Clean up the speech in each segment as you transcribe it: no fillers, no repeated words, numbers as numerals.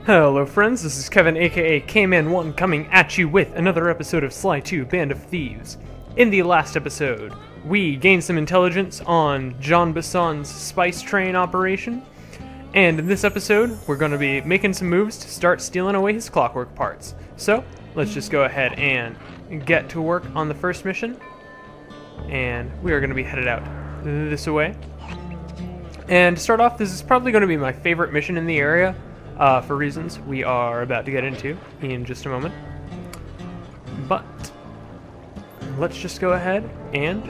Hello friends, this is Kevin aka K-Man1 coming at you with another episode of Sly 2 Band of Thieves. In the last episode, we gained some intelligence on Jean Bisson's spice train operation, and in this episode, we're going to be making some moves to start stealing away his clockwork parts. So, let's just go ahead and get to work on the first mission, and we are going to be headed out this way. And to start off, this is probably going to be my favorite mission in the area, for reasons we are about to get into in just a moment. But let's just go ahead and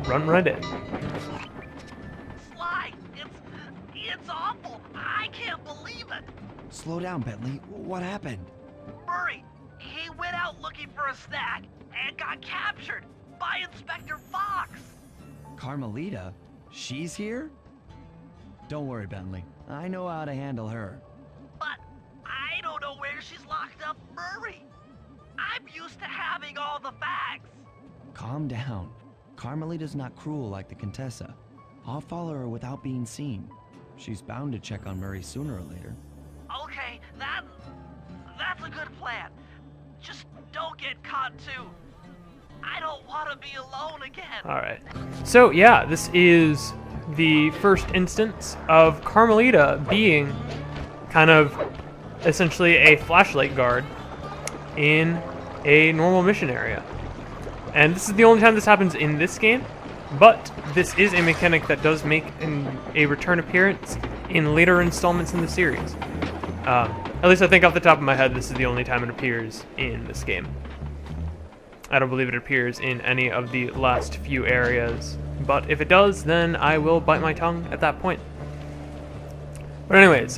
run right in. Sly, it's awful. I can't believe it. Slow down, Bentley. What happened? Murray, he went out looking for a snack and got captured by Inspector Fox. Carmelita? She's here? Don't worry, Bentley. I know how to handle her. But I don't know where she's locked up, Murray. I'm used to having all the facts. Calm down. Carmelita's not cruel like the Contessa. I'll follow her without being seen. She's bound to check on Murray sooner or later. Okay, that's a good plan. Just don't get caught too. I don't want to be alone again. Alright, so yeah, this is the first instance of Carmelita being kind of essentially a flashlight guard in a normal mission area. And this is the only time this happens in this game, but this is a mechanic that does make a return appearance in later installments in the series. At least I think off the top of my head this is the only time it appears in this game. I don't believe it appears in any of the last few areas, but if it does, then I will bite my tongue at that point. But anyways,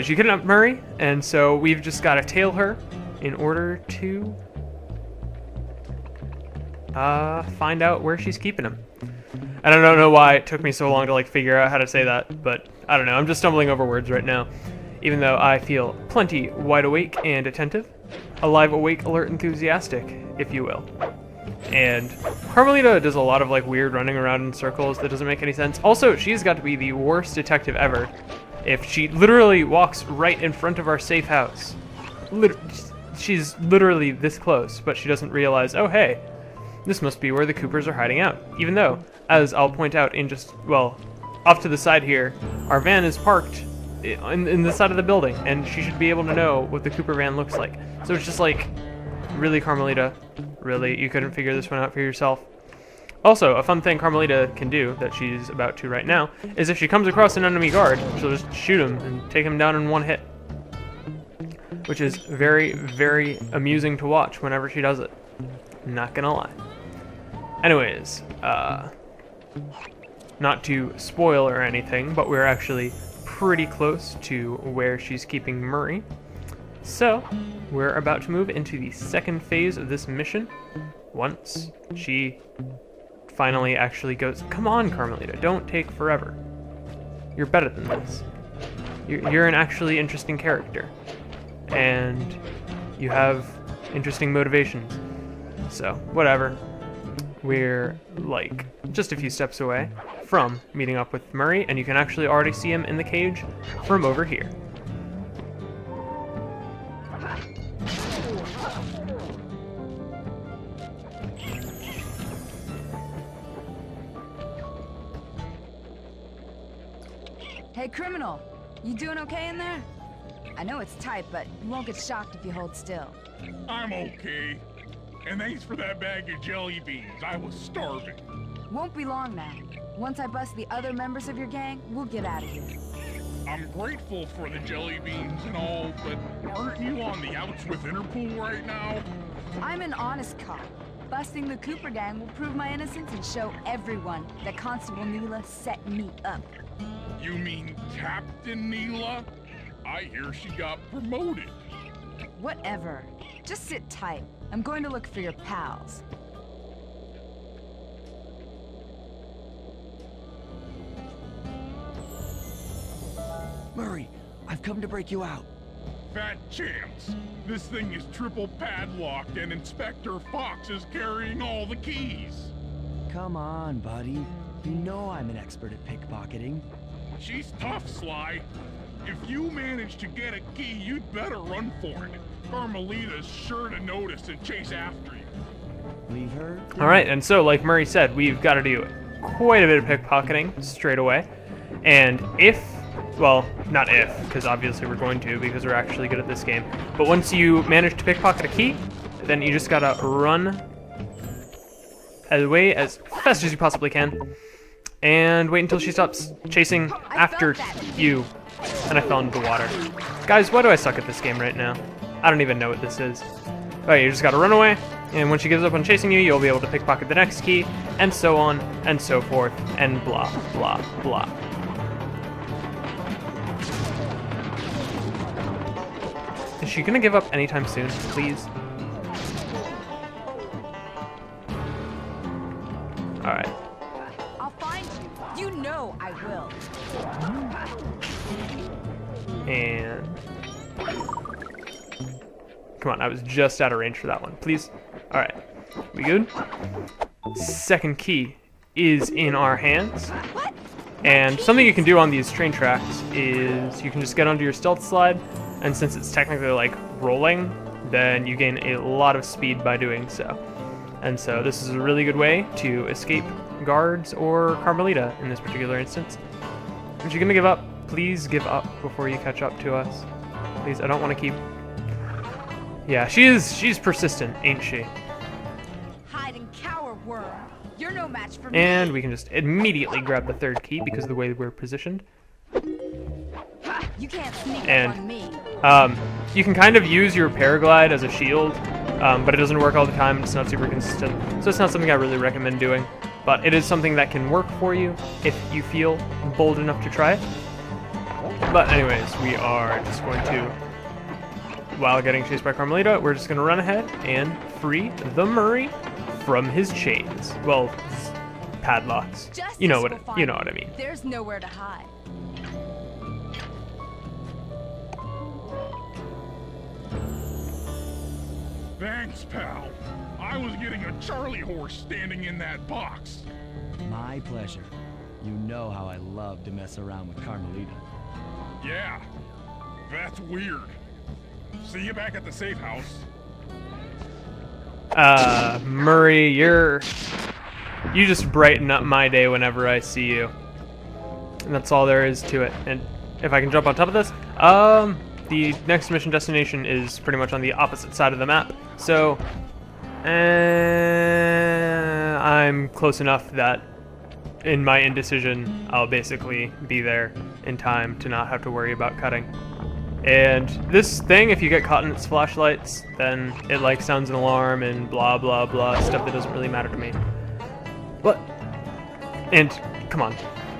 you kidnap Murray, and so we've just got to tail her in order to find out where she's keeping him. And I don't know why it took me so long to figure out how to say that, but I don't know, I'm just stumbling over words right now, even though I feel plenty wide awake and attentive. Alive, awake, alert, enthusiastic, if you will. And Carmelita does a lot of weird running around in circles that doesn't make any sense. Also, she's got to be the worst detective ever if she literally walks right in front of our safe house. She's literally this close, but she doesn't realize, oh hey, this must be where the Coopers are hiding out. Even though, as I'll point out in just, well, off to the side here, our van is parked in the side of the building, and she should be able to know what the Cooper van looks like. So it's just really, Carmelita? Really? You couldn't figure this one out for yourself? Also, a fun thing Carmelita can do, that she's about to right now, is if she comes across an enemy guard, she'll just shoot him and take him down in one hit. Which is very, very amusing to watch whenever she does it. Not gonna lie. Anyways, not to spoil or anything, but we're actually pretty close to where she's keeping Murray. So, we're about to move into the second phase of this mission. Once she finally actually goes, come on, Carmelita, don't take forever. You're better than this. You're an actually interesting character. And you have interesting motivations. So, whatever. We're just a few steps away from meeting up with Murray, and you can actually already see him in the cage from over here. Hey, criminal, you doing okay in there? I know it's tight, but you won't get shocked if you hold still. I'm okay. And thanks for that bag of jelly beans. I was starving. Won't be long now. Once I bust the other members of your gang, we'll get out of here. I'm grateful for the jelly beans and all, but aren't you on the outs with Interpol right now? I'm an honest cop. Busting the Cooper gang will prove my innocence and show everyone that Constable Neela set me up. You mean Captain Neela? I hear she got promoted. Whatever. Just sit tight. I'm going to look for your pals. Murray, I've come to break you out. Fat chance. This thing is triple padlocked and Inspector Fox is carrying all the keys. Come on, buddy. You know I'm an expert at pickpocketing. She's tough, Sly. If you manage to get a key, you'd better run for it. Carmelita's sure to notice and chase after you. Leave her? Alright, and so, like Murray said, we've got to do quite a bit of pickpocketing straight away. And if, well, not if, because obviously we're going to, because we're actually good at this game. But once you manage to pickpocket a key, then you just gotta run away as fast as you possibly can. And wait until she stops chasing after you. And I fell into the water. Guys, why do I suck at this game right now? I don't even know what this is. Alright, you just gotta run away, and when she gives up on chasing you, you'll be able to pickpocket the next key, and so on, and so forth, and blah, blah, blah. Is she gonna give up anytime soon, please? Alright. I'll find you. You know I will. And... come on, I was just out of range for that one. Please. Alright. We good? Second key is in our hands. And something you can do on these train tracks is you can just get onto your stealth slide, and since it's technically like rolling, then you gain a lot of speed by doing so. And so this is a really good way to escape guards or Carmelita in this particular instance. Is she gonna give up? Please give up before you catch up to us. Please, I don't want to keep... yeah, she's persistent, ain't she? Hide and cower, worm. You're no match for me. And we can just immediately grab the third key because of the way we're positioned. You can't sneak And up on me. you can kind of use your paraglide as a shield, but it doesn't work all the time. It's not super consistent, so it's not something I really recommend doing. But it is something that can work for you if you feel bold enough to try it. But anyways, we are just going to, while getting chased by Carmelita, we're just going to run ahead and free the Murray from his chains. Well, his padlocks. You know what I mean. There's nowhere to hide. Thanks, pal. I was getting a Charlie horse standing in that box. My pleasure. You know how I love to mess around with Carmelita. Yeah, that's weird. See you back at the safe house. Murray, you just brighten up my day whenever I see you. And that's all there is to it. And if I can jump on top of this, the next mission destination is pretty much on the opposite side of the map. So, I'm close enough that in my indecision, I'll basically be there in time to not have to worry about cutting. And this thing, if you get caught in its flashlights, then it like sounds an alarm and blah blah blah, stuff that doesn't really matter to me. But, and come on,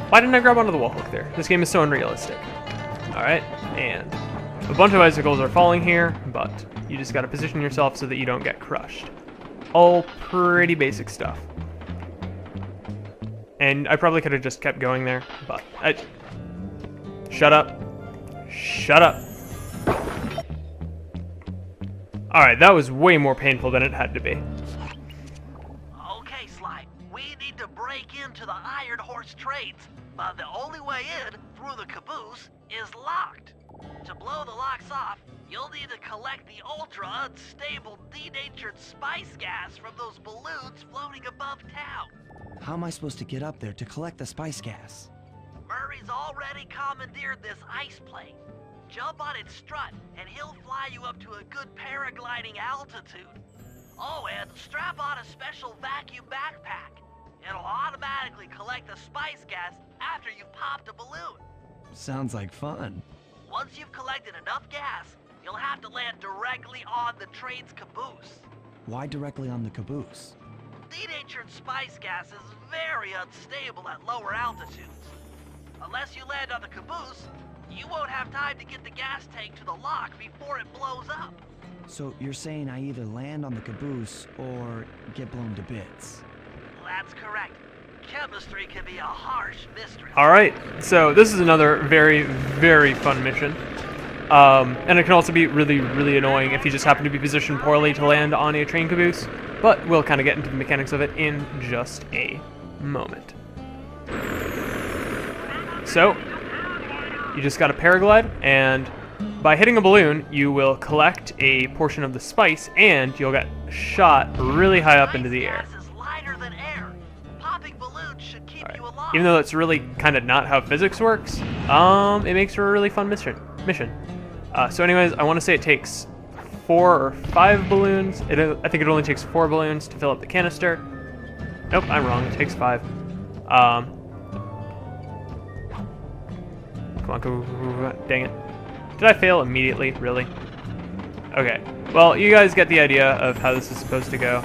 why didn't I grab onto the wall hook there? This game is so unrealistic. Alright, and a bunch of icicles are falling here, but you just gotta position yourself so that you don't get crushed. All pretty basic stuff. And I probably could have just kept going there, but shut up. Shut up. Alright, that was way more painful than it had to be. Okay, Sly, we need to break into the Iron Horse trades, but the only way in through the caboose is locked. To blow the locks off, you'll need to collect the ultra-unstable denatured spice gas from those balloons floating above town. How am I supposed to get up there to collect the spice gas? Murray's already commandeered this ice plane. Jump on its strut, and he'll fly you up to a good paragliding altitude. Oh, and strap on a special vacuum backpack. It'll automatically collect the spice gas after you've popped a balloon. Sounds like fun. Once you've collected enough gas, you'll have to land directly on the train's caboose. Why directly on the caboose? Denatured spice gas is very unstable at lower altitudes. Unless you land on the caboose, you won't have time to get the gas tank to the lock before it blows up. So you're saying I either land on the caboose or get blown to bits? That's correct. Chemistry can be a harsh mistress. Alright, so this is another very, very fun mission. And it can also be really, really annoying if you just happen to be positioned poorly to land on a train caboose. But we'll kind of get into the mechanics of it in just a moment. So, you just gotta paraglide, and by hitting a balloon, you will collect a portion of the spice, and you'll get shot really high up into the air. Ice gas is lighter than air. Popping balloons should keep you alive. Even though that's really kind of not how physics works, it makes for a really fun mission. So anyways, I want to say it takes 4 or 5 balloons. I think it only takes 4 balloons to fill up the canister. Nope, I'm wrong. It takes 5. Come on, go, dang it. Did I fail immediately? Really? Okay. Well, you guys get the idea of how this is supposed to go.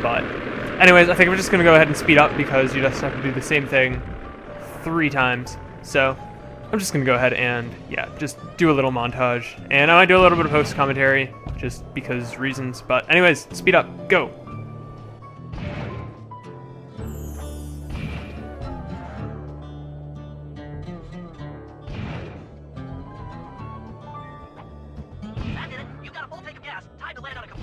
But anyways, I think I'm just going to go ahead and speed up because you just have to do the same thing 3 times. So I'm just going to go ahead and, yeah, just do a little montage. And I might do a little bit of post-commentary just because reasons. But anyways, speed up. Go. That did it. You got a full tank of gas. Time to land on a caboose.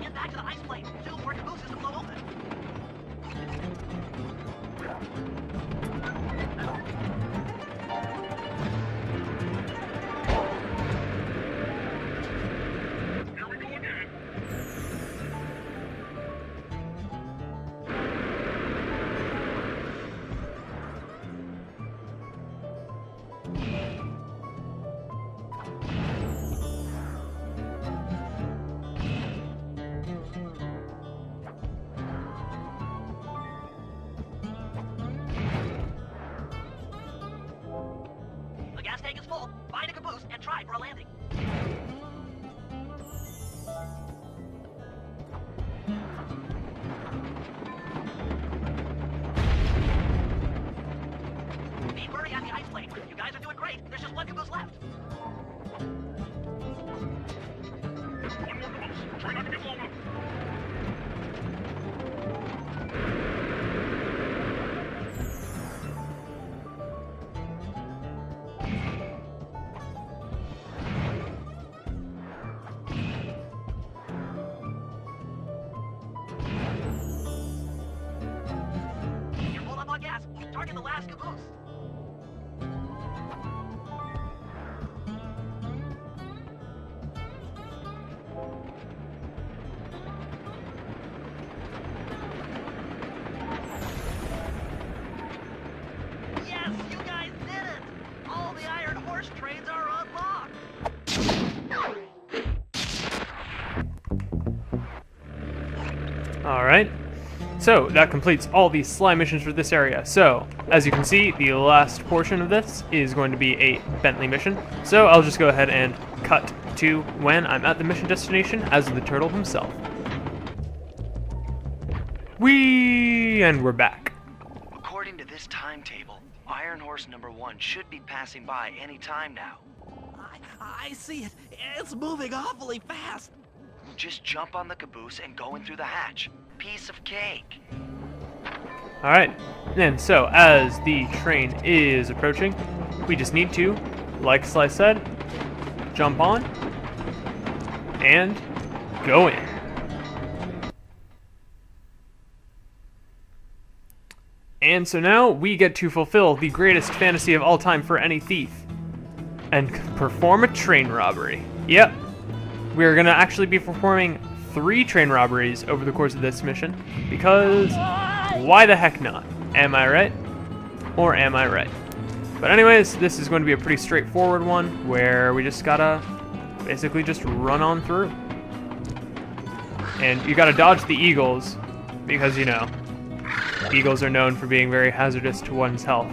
Get back to the ice plane. Soon more cabooses to blow open. Here we go again. The gas tank is full. Find a caboose and try for a landing. Be Murray at the ice plane. You guys are doing great. There's just one caboose left. One more caboose. Try not to get blown up. You're full up on gas. Target the last caboose. Yes, you guys did it! All the iron horse trains are unlocked! Alright, so that completes all the slime missions for this area. So, as you can see, the last portion of this is going to be a Bentley mission. So I'll just go ahead and cut to when I'm at the mission destination as the turtle himself. And we're back. According to this timetable, Iron Horse number 1 should be passing by any time now. I see it. It's moving awfully fast. Just jump on the caboose and go in through the hatch. Piece of cake. Alright, and so as the train is approaching, we just need to, like Slice said, jump on and go in. And so now we get to fulfill the greatest fantasy of all time for any thief and perform a train robbery. Yep, we're gonna actually be performing 3 train robberies over the course of this mission because why the heck not? Am I right? Or am I right? But anyways, this is going to be a pretty straightforward one where we just gotta basically just run on through. And you gotta dodge the eagles because, you know, eagles are known for being very hazardous to one's health.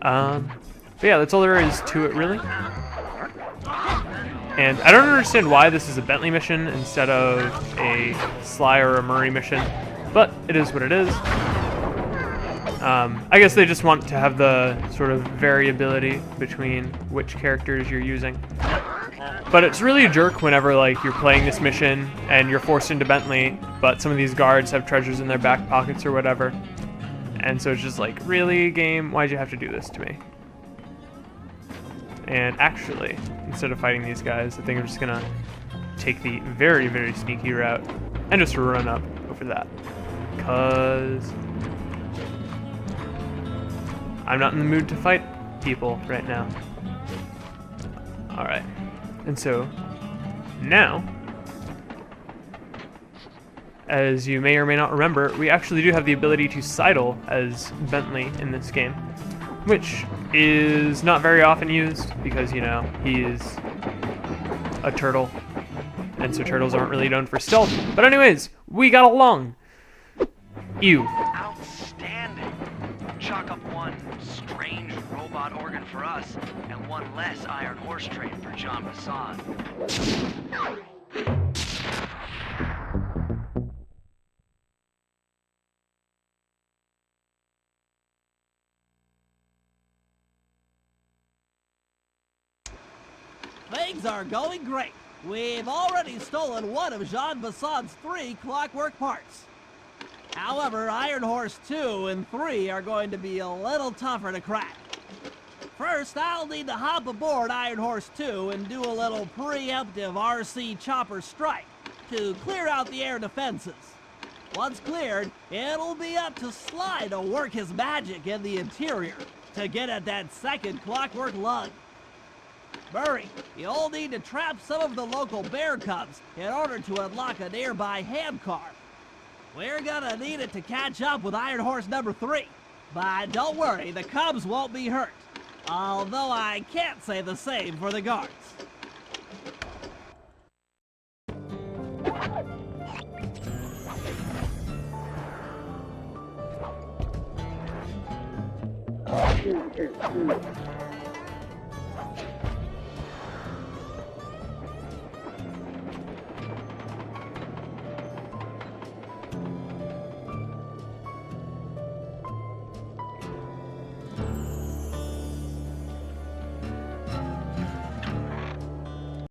But yeah, that's all there is to it, really. And I don't understand why this is a Bentley mission instead of a Sly or a Murray mission, but it is what it is. I guess they just want to have the sort of variability between which characters you're using. But it's really a jerk whenever, like, you're playing this mission and you're forced into Bentley, but some of these guards have treasures in their back pockets or whatever. And so it's just like, really, game? Why'd you have to do this to me? And actually, instead of fighting these guys, I think I'm just gonna take the very, very sneaky route and just run up over that. Cause I'm not in the mood to fight people right now. Alright. And so, now, as you may or may not remember, we actually do have the ability to sidle as Bentley in this game, which is not very often used because, you know, he's a turtle, and so turtles aren't really known for stealth. But anyways, we got along. Ew. Outstanding. Chalk up one strange robot organ for us, and one less Iron Horse train for John Bassan. Things are going great. We've already stolen one of Jean Bassan's 3 clockwork parts. However, Iron Horse 2 and 3 are going to be a little tougher to crack. First, I'll need to hop aboard Iron Horse 2 and do a little preemptive RC chopper strike to clear out the air defenses. Once cleared, it'll be up to Sly to work his magic in the interior to get at that second clockwork lug. Murray, you'll need to trap some of the local bear cubs in order to unlock a nearby handcar. We're gonna need it to catch up with Iron Horse number 3. But don't worry, the cubs won't be hurt. Although I can't say the same for the guards.